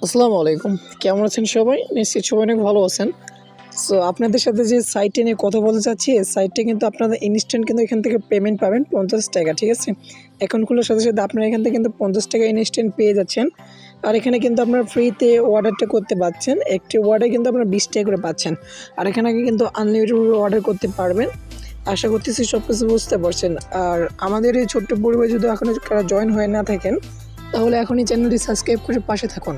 আসসালামু আলাইকুম। কেমন আছেন সবাই? নিশ্চয়ই সবাই অনেক ভালো আছেন। সো আপনাদের সাথে যে সাইটটা নিয়ে কথা বলতে চাচ্ছি, এই সাইটটা কিন্তু আপনারা ইনস্ট্যান্ট কিন্তু এখান থেকে পেমেন্ট পাবেন ৳৫০, ঠিক আছে? অ্যাকাউন্ট খোলার সাথে, সাথে আপনারা এখান থেকে কিন্তু ৳৫০ ইনস্ট্যান্ট পেয়ে যাচ্ছেন। আর এখানে কিন্তু আপনারা ফ্রিতে অর্ডারটা করতে পারছেন। একটি অর্ডারে কিন্তু আপনারা ৳২০ করে পাচ্ছেন। আর এখানে কিন্তু আনলিমিটেড অর্ডার করতে পারবেন। আশা করতেছি সবকিছু বুঝতে পারছেন। আর আমাদের এই ছোট্ট পরিবারে যদি এখনও জয়েন হয়ে না থাকেন, তাহলে এখনই চ্যানেলটি সাবস্ক্রাইব করে পাশে থাকুন।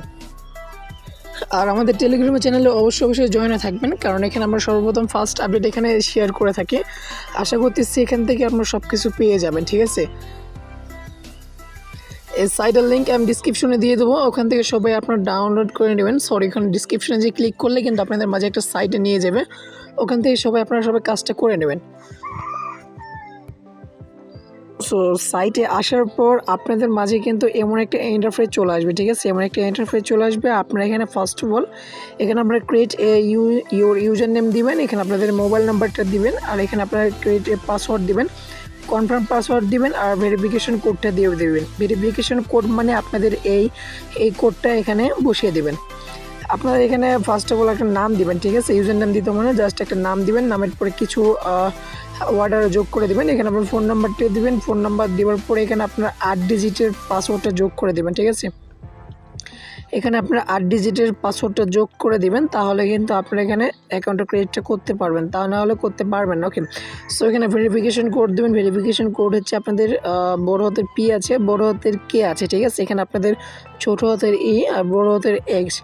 আর আমাদের টেলিগ্রামের চ্যানেলে অবশ্যই জয়েন হয়ে থাকবেন, কারণ এখানে আমরা সর্বপ্রথম ফার্স্ট আপডেট এখানে শেয়ার করে থাকি। আশা করতেছি এখান থেকে আপনারা সব কিছু পেয়ে যাবেন, ঠিক আছে? এই সাইটের লিঙ্ক আমি ডিসক্রিপশনে দিয়ে দেবো, ওখান থেকে সবাই আপনারা ডাউনলোড করে নেবেন। এখানে ডিসক্রিপশনে যে ক্লিক করলে কিন্তু আপনাদের মাঝে একটা সাইটে নিয়ে যাবে, ওখান থেকে আপনারা সবাই কাজটা করে নেবেন। সো সাইটে আসার পর আপনাদের মাঝে কিন্তু এমন একটা ইন্টারফেস চলে আসবে, ঠিক আছে? এমন একটা ইন্টারফেস চলে আসবে। আপনারা এখানে ফার্স্ট অফ অল এখানে আপনারা ক্রিয়েট ইউর ইউজার নেম দিবেন, এখানে আপনাদের মোবাইল নাম্বারটা দিবেন, আর এখানে আপনারা ক্রিয়েট পাসওয়ার্ড দিবেন, কনফার্ম পাসওয়ার্ড দিবেন, আর ভেরিফিকেশন কোডটা দিয়ে দেবেন। ভেরিফিকেশন কোড মানে আপনাদের এই কোডটা এখানে বসিয়ে দেবেন। আপনারা এখানে ফার্স্ট অফ অল একটা নাম দিবেন, ঠিক আছে? ইউজার নেম দিতে মানে জাস্ট একটা নাম দিবেন, নামের পরে কিছু অর্ডার যোগ করে দেবেন। এখানে আপনার ফোন নাম্বারটা দিবেন, ফোন নাম্বার দেওয়ার পরে এখানে আপনার 8 ডিজিটের পাসওয়ার্ডটা যোগ করে দেবেন, ঠিক আছে? এখানে আপনার 8 ডিজিটের পাসওয়ার্ডটা যোগ করে দিবেন, তাহলে কিন্তু আপনারা এখানে অ্যাকাউন্টটা ক্রিয়েটটা করতে পারবেন, তা না হলে করতে পারবেন না। ওকে, সো এখানে ভেরিফিকেশন কোড দেবেন। ভেরিফিকেশন কোড হচ্ছে আপনাদের বড় হাতের পি আছে, বড় হাতের কে আছে, ঠিক আছে? এখানে আপনাদের ছোট হাতের ই আর বড় হাতের এক্স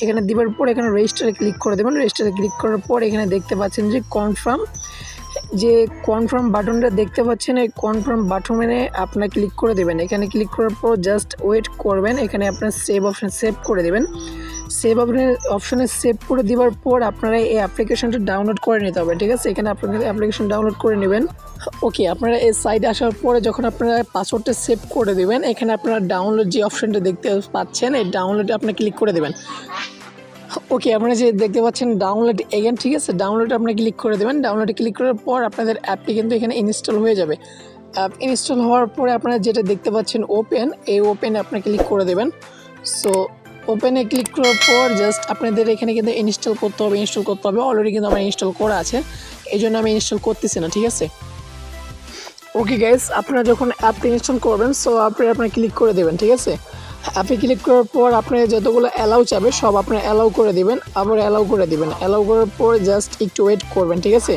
এখানে দেওয়ার পর এখানে রেজিস্টারে ক্লিক করে দেবেন। রেজিস্টারে ক্লিক করার পর এখানে দেখতে পাচ্ছেন যে কনফার্ম বাটনটা দেখতে পাচ্ছেন, এই কনফার্ম বাটনে আপনার ক্লিক করে দেবেন। এখানে ক্লিক করার পর জাস্ট ওয়েট করবেন। এখানে আপনার সেভ অপশান সেভ করে দেবেন। সেভ অপশানে সেভ করে দেওয়ার পর আপনারা এই অ্যাপ্লিকেশনটা ডাউনলোড করে নিতে হবে, ঠিক আছে? এখানে আপনাদের অ্যাপ্লিকেশন ডাউনলোড করে নেবেন। ওকে, আপনারা এই সাইটে আসার পরে যখন আপনারা পাসওয়ার্ডটা সেভ করে দেবেন, এখানে আপনারা ডাউনলোড যে অপশানটা দেখতে পাচ্ছেন, এই ডাউনলোডে আপনি ক্লিক করে দেবেন। ওকে, আপনারা যে দেখতে পাচ্ছেন ডাউনলোড এগেন, ঠিক আছে? ডাউনলোডে আপনি ক্লিক করে দেবেন। ডাউনলোডে ক্লিক করার পর আপনাদের অ্যাপটি কিন্তু এখানে ইনস্টল হয়ে যাবে। অ্যাপ ইনস্টল হওয়ার পরে আপনারা যেটা দেখতে পাচ্ছেন ওপেন, এই ওপেনে আপনি ক্লিক করে দেবেন। সো ওপেনে ক্লিক করার পর জাস্ট আপনাদের এখানে কিন্তু ইনস্টল করতে হবে। অলরেডি কিন্তু আমার ইনস্টল করা আছে, এই জন্য আমি ইনস্টল করতেছি না, ঠিক আছে? ওকে গাইস, আপনারা যখন অ্যাপটা ইনস্টল করবেন, সো আপনারা ক্লিক করে দেবেন, ঠিক আছে? অ্যাপে ক্লিক করার পর আপনার যতগুলো অ্যালাউ চাবে সব আপনারা অ্যালাউ করে দেবেন, আবার অ্যালাউ করে দেবেন। অ্যালাউ করার পর জাস্ট একটু ওয়েট করবেন, ঠিক আছে?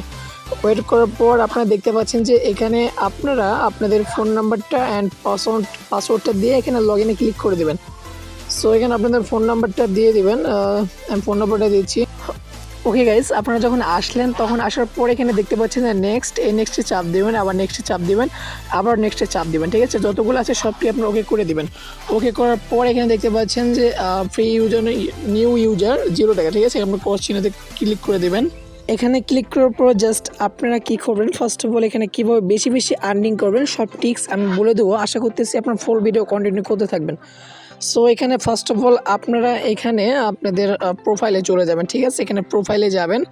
ওয়েট করার পর আপনারা দেখতে পাচ্ছেন যে এখানে আপনারা আপনাদের ফোন নাম্বারটা অ্যান্ড পাসওয়ার্ডটা দিয়ে এখানে লগ ইনে ক্লিক করে দেবেন। সো এখানে আপনাদের ফোন নাম্বারটা দিয়ে দেবেন, আমি ফোন নাম্বারটা দিচ্ছি। ওকে গাইস, আপনারা যখন আসলেন তখন আসার পর এখানে দেখতে পাচ্ছেন যে নেক্সটে চাপ দেবেন, আবার নেক্সটে চাপ দেবেন, আবার নেক্সটে চাপ দেবেন, ঠিক আছে? যতগুলো আছে সবটি আপনারা ওকে করে দেবেন। ওকে করার পর এখানে দেখতে পাচ্ছেন যে ফ্রি ইউজার নিউ ইউজার $0, ঠিক আছে? আপনার ক্রস চিহ্নতে ক্লিক করে দেবেন। এখানে ক্লিক করার পর জাস্ট আপনারা কী করবেন, ফার্স্ট অফ অল এখানে কীভাবে বেশি আর্নিং করবেন সব টিপস আমি বলে দেবো। আশা করতেছি আপনার ফুল ভিডিও কন্টিনিউ করতে থাকবেন। সো এখানে ফার্স্ট অফ অল আপনারা এখানে আপনাদের প্রোফাইলে চলে যাবেন, ঠিক আছে? এখানে প্রোফাইলে যাবেন।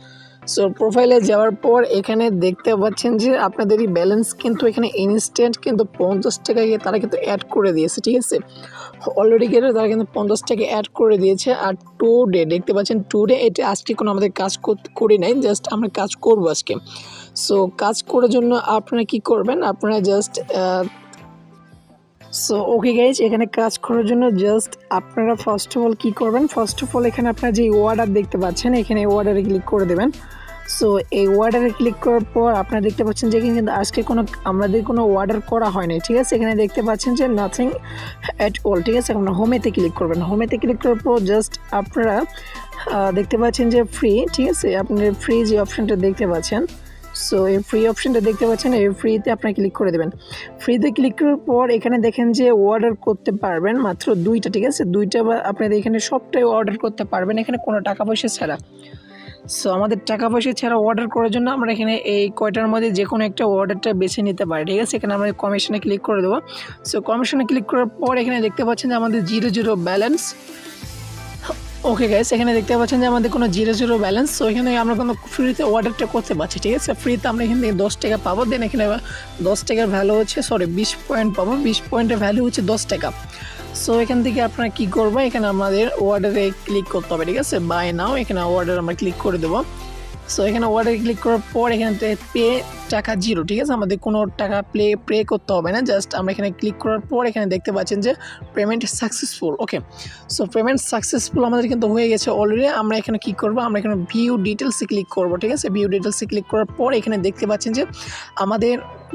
সো প্রোফাইলে যাওয়ার পর এখানে দেখতে পাচ্ছেন যে আপনাদের এই ব্যালেন্স কিন্তু এখানে ইনস্ট্যান্ট কিন্তু $50 তারা কিন্তু অ্যাড করে দিয়েছে, ঠিক আছে? অলরেডি গেলে তারা কিন্তু $50 অ্যাড করে দিয়েছে। আর টুডে দেখতে পাচ্ছেন, টুডে এটা আজকে কোনো আমাদের কাজ করি নাই, জাস্ট আমরা কাজ করবো আজকে। সো কাজ করার জন্য আপনারা কি করবেন, আপনারা জাস্ট সো ওকে গাইজ, এখানে কাজ করার জন্য জাস্ট আপনারা ফার্স্ট অফ অল কী করবেন, ফার্স্ট অফ অল এখানে আপনারা যে অর্ডার দেখতে পাচ্ছেন, এখানে অর্ডারে ক্লিক করে দেবেন। সো এই অর্ডারে ক্লিক করার পর আপনারা দেখতে পাচ্ছেন যে কিন্তু আজকে আমাদের কোনো অর্ডার করা হয়নি, ঠিক আছে? এখানে দেখতে পাচ্ছেন যে নাথিং অ্যাট অল, ঠিক আছে? আপনারা হোমেতে ক্লিক করবেন। হোমেতে ক্লিক করার পর জাস্ট আপনারা দেখতে পাচ্ছেন যে ফ্রি, ঠিক আছে? আপনার ফ্রি যে অপশানটা দেখতে পাচ্ছেন, সো এই ফ্রি অপশানটা দেখতে পাচ্ছেন, এই ফ্রিতে আপনারা ক্লিক করে দেবেন। ফ্রিতে ক্লিক করার পর এখানে দেখেন যে অর্ডার করতে পারবেন মাত্র 2টা, ঠিক আছে? 2টা বা আপনাদের এখানে সবটাই অর্ডার করতে পারবেন এখানে কোনো টাকা পয়সা ছাড়া। সো আমাদের টাকা পয়সা ছাড়া অর্ডার করার জন্য আমরা এখানে এই কয়টার মধ্যে যে কোনো একটা অর্ডারটা বেছে নিতে পারি, ঠিক আছে? এখানে আমরা কমিশনে ক্লিক করে দেবো। সো কমিশনে ক্লিক করার পর এখানে দেখতে পাচ্ছেন যে আমাদের 0 ব্যালেন্স। ওকে গাইস, এখানে দেখতে পাচ্ছেন যে আমাদের কোনো 0 ব্যালেন্স। সো এখানে আমরা কোনো ফ্রিতে অর্ডারটা করতে পারছি, ঠিক আছে? ফ্রিতে আমরা এখান থেকে $10 পাবো। দেন এখানে $10 ভ্যালু হচ্ছে 20 পয়েন্ট পাবো। 20 পয়েন্টের ভ্যালু হচ্ছে $10। সো এখান থেকে আপনারা কী করবো, এখানে আমাদের অর্ডারে ক্লিক করতে হবে, ঠিক আছে, বাই নাও। এখানে অর্ডার আমরা ক্লিক করে দেবো। সো এখানে অর্ডারে ক্লিক করার পর এখানে পে টাকা 0, ঠিক আছে, আমাদের কোনো টাকা পে করতে হবে না। জাস্ট আমরা এখানে ক্লিক করার পর এখানে দেখতে পাচ্ছেন যে পেমেন্ট সাকসেসফুল। ওকে, সো পেমেন্ট সাকসেসফুল আমাদের কিন্তু হয়ে গেছে অলরেডি। আমরা এখানে কী করবো, আমরা এখানে ভিউ ডিটেলসে ক্লিক করবো, ঠিক আছে। ভিউ ডিটেলসে ক্লিক করার পর এখানে দেখতে পাচ্ছেন যে আমাদের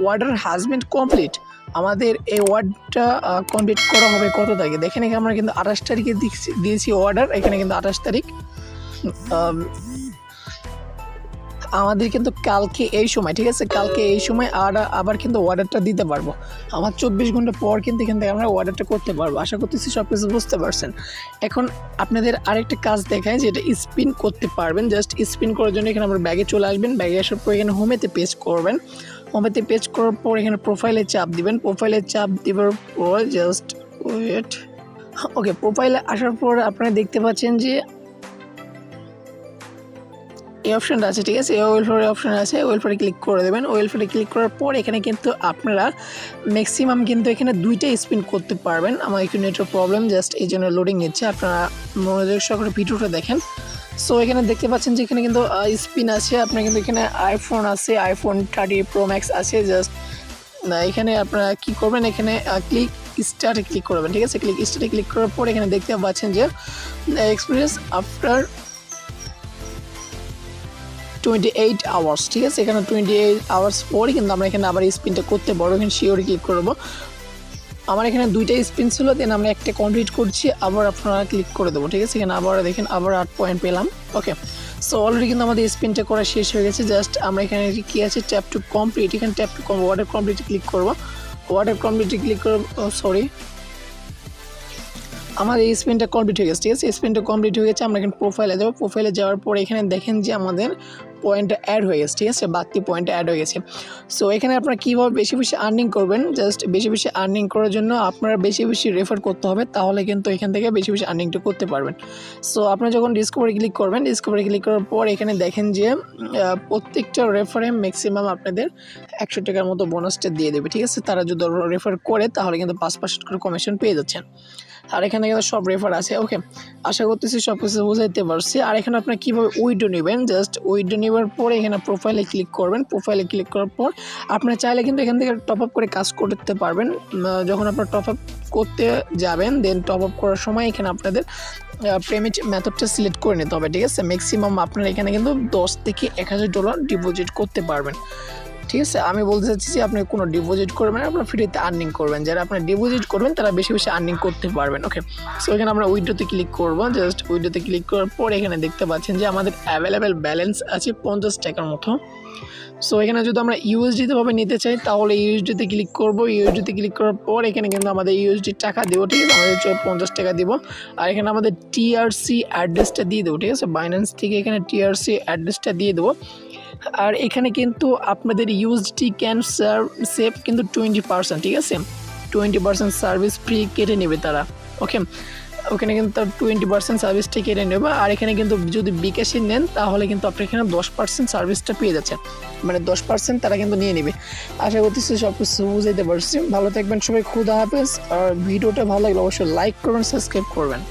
অর্ডার হাজবেন্ড কমপ্লিট। আমাদের এই অর্ডারটা কমপ্লিট করা হবে কত তারিখে দেখেন, এখানে আমরা কিন্তু 28 তারিখে দিয়েছি অর্ডার। এখানে কিন্তু 28 তারিখ, আমাদের কিন্তু কালকে এই সময়, ঠিক আছে, কালকে এই সময় আবার কিন্তু অর্ডারটা দিতে পারবো। আমার 24 ঘন্টা পর কিন্তু এখান থেকে আমরা অর্ডারটা করতে পারবো। আশা করতেছি সব কিছু বুঝতে পারছেন। এখন আপনাদের আরেকটা কাজ দেখায় যে এটা স্পিন করতে পারবেন। জাস্ট স্পিন করার জন্য এখানে আমরা ব্যাগে চলে আসবেন। ব্যাগে আসার পর এখানে হোমেতে পেস্ট করবেন। হোমেতে পেস্ট করার পর এখানে প্রোফাইলে চাপ দিবেন। প্রোফাইলে চাপ দেওয়ার পর জাস্ট ওয়েট। ওকে, প্রোফাইলে আসার পর আপনারা দেখতে পাচ্ছেন যে এই অপশানটা আছে, ঠিক আছে, ওয়েলফেয়ার অপশান আছে। ওয়েলফেয়ারে ক্লিক করে দেবেন। ওয়েলফেয়ারে ক্লিক করার পর এখানে কিন্তু আপনারা ম্যাক্সিমাম কিন্তু এখানে 2টা স্পিন করতে পারবেন। আমার একটু নেটওয়ার্ক প্রবলেম, জাস্ট এই জন্য লোডিং নিচ্ছে। আপনারা মনোযোগ সহকারে ভিডিওটা দেখেন। সো এখানে দেখতে পাচ্ছেন যে এখানে কিন্তু স্পিন আছে। আপনার কিন্তু এখানে আইফোন আছে, আইফোন 30 প্রো ম্যাক্স আছে। জাস্ট এখানে আপনারা কী করবেন, এখানে ক্লিক স্টার্টে ক্লিক করবেন, ঠিক আছে। ক্লিক স্টার্টে ক্লিক করার পর এখানে দেখতে পাচ্ছেন যে এক্সপিরিয়েন্স আফটার 28 আওয়ার্স, ঠিক আছে। এখানে 28 আওয়ার্স পরে কিন্তু আমরা এখানে আবার স্পিনটা করতে পারবো। এখানে শিওরে ক্লিক করবো। আমার এখানে 2টা স্পিন ছিল, দেন আমরা একটা কমপ্লিট করছি, আবার আপনারা ক্লিক করে দেবো, ঠিক আছে। এখানে আবার দেখেন আবার 8 পয়েন্ট পেলাম। ওকে, সো অলরেডি কিন্তু আমাদের স্পিনটা করা শেষ হয়ে গেছে। জাস্ট আমরা এখানে কী আছে, ট্যাপ টু কমপ্লিট। এখানে ট্যাপ টু ওয়াটার কমপ্লিটে ক্লিক করবো। ওয়াটার কমপ্লিটে ক্লিক করবো, সরি, আমার এই স্পিনটা কমপ্লিট হয়ে গেছে, ঠিক আছে। স্পিনটা কমপ্লিট হয়ে গেছে। আমরা এখানে প্রোফাইলে যাবো। প্রোফাইলে যাওয়ার পর এখানে দেখেন যে আমাদের পয়েন্টটা অ্যাড হয়ে গেছে, ঠিক আছে, বাড়তি পয়েন্ট অ্যাড হয়ে গেছে। সো এখানে আপনারা কীভাবে বেশি বেশি আর্নিং করবেন, জাস্ট বেশি বেশি আর্নিং করার জন্য আপনারা বেশি বেশি রেফার করতে হবে, তাহলে কিন্তু এখান থেকে বেশি বেশি আর্নিংটা করতে পারবেন। সো আপনারা যখন ডিসকভারি ক্লিক করবেন, ডিসকভারি ক্লিক করার পর এখানে দেখেন যে প্রত্যেকটা রেফারে ম্যাক্সিমাম আপনাদের 100 টাকার মতো বোনাসটা দিয়ে দেবে, ঠিক আছে। তারা যদি রেফার করে তাহলে কিন্তু 5% করে কমিশন পেয়ে যাচ্ছেন। আর এখানে কিন্তু সব রেফার আছে। ওকে, আশা করতেছি সব কিছু বুঝাইতে পারছি। আর এখানে আপনারা কীভাবে উইড্রো নেবেন, জাস্ট উইড্রো নেওয়ার পরে এখানে প্রোফাইলে ক্লিক করবেন। প্রোফাইলে ক্লিক করার পর আপনারা চাইলে কিন্তু এখান থেকে টপ আপ করে কাজ করতে পারবেন। যখন আপনারা টপ আপ করতে যাবেন, দেন টপ আপ করার সময় এখানে আপনাদের পেমেন্ট মেথডটা সিলেক্ট করে নিতে হবে, ঠিক আছে। ম্যাক্সিমাম আপনারা এখানে কিন্তু $10 থেকে $1000 ডিপোজিট করতে পারবেন, ঠিক আছে। আমি বলতে চাচ্ছি যে আপনি কোনো ডিপোজিট করবেন না, আপনার ফ্রিতে আর্নিং করবেন। যারা আপনার ডিপোজিট করবেন তারা বেশি বেশি আর্নিং করতে পারবেন। ওকে, সো এখানে আমরা উইড্রোতে ক্লিক করব। জাস্ট উইড্রোতে ক্লিক করার পর এখানে দেখতে পাচ্ছেন যে আমাদের অ্যাভেলেবেল ব্যালেন্স আছে 50 টাকার মতো। সো এখানে যদি আমরা ইউএসডিতে ভাবে নিতে চাই তাহলে ইউএসডিতে ক্লিক করব। ইউএসডিতে ক্লিক করার পর এখানে কিন্তু আমাদের ইউএসডি টাকা দেবো, ঠিক আছে, আমাদের 50 টাকা দিব। আর এখানে আমাদের টিআরসি অ্যাড্রেসটা দিয়ে দেবো, ঠিক আছে। বাইন্যান্স থেকে এখানে টিআরসি অ্যাড্রেসটা দিয়ে দেবো। আর এখানে কিন্তু আপনাদের ইউএসডি ক্যান সেভ কিন্তু 20%, ঠিক আছে। 20% সার্ভিস ফ্রি কেটে নেবে তারা। ওকে, ওখানে কিন্তু তার 20% সার্ভিসটা কেটে নেবে। আর এখানে কিন্তু যদি বিকাশে নেন তাহলে কিন্তু আপনি এখানে 10% সার্ভিসটা পেয়ে যাচ্ছেন, মানে 10% তারা কিন্তু নিয়ে নেবে। আশা করতেছি সব কিছু বুঝাইতে পারছি। ভালো থাকবেন সবাই, খুদা হাফেজ। আর ভিডিওটা ভালো লাগলে অবশ্যই লাইক করবেন, সাবস্ক্রাইব করবেন।